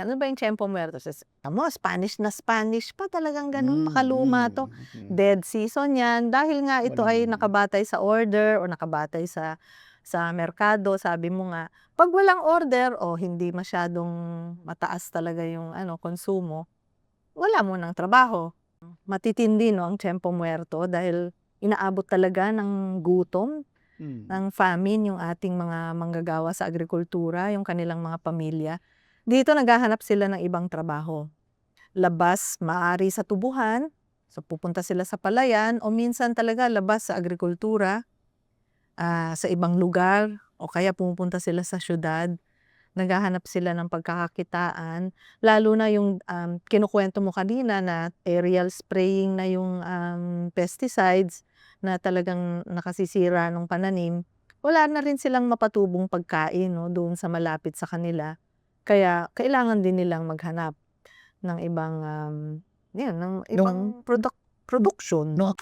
Ano ba yung Tiempo Muerto? Spanish na Spanish pa, talagang gano'n, makaluma 'to. Dead season 'yan dahil nga ito ay nakabatay sa order o nakabatay sa merkado. Sabi mo nga, 'pag walang order o hindi masyadong mataas talaga yung konsumo, wala munang trabaho. Matitindi 'no ang Tiempo Muerto dahil inaabot talaga ng gutom, ng famine yung ating mga manggagawa sa agrikultura, yung kanilang mga pamilya. Dito naghahanap sila ng ibang trabaho. Labas, maaari sa tubuhan, so pupunta sila sa palayan o minsan talaga labas sa agrikultura, sa ibang lugar o kaya pumupunta sila sa siyudad. Naghahanap sila ng pagkakakitaan, lalo na yung, kinukuwento mo kanina na aerial spraying na yung, pesticides na talagang nakasisira nung pananim. Wala na rin silang mapatubong pagkain 'no, doon sa malapit sa kanila. Kaya kailangan din nilang maghanap ng ibang, 'yun ng Nung ibang produksyon. nung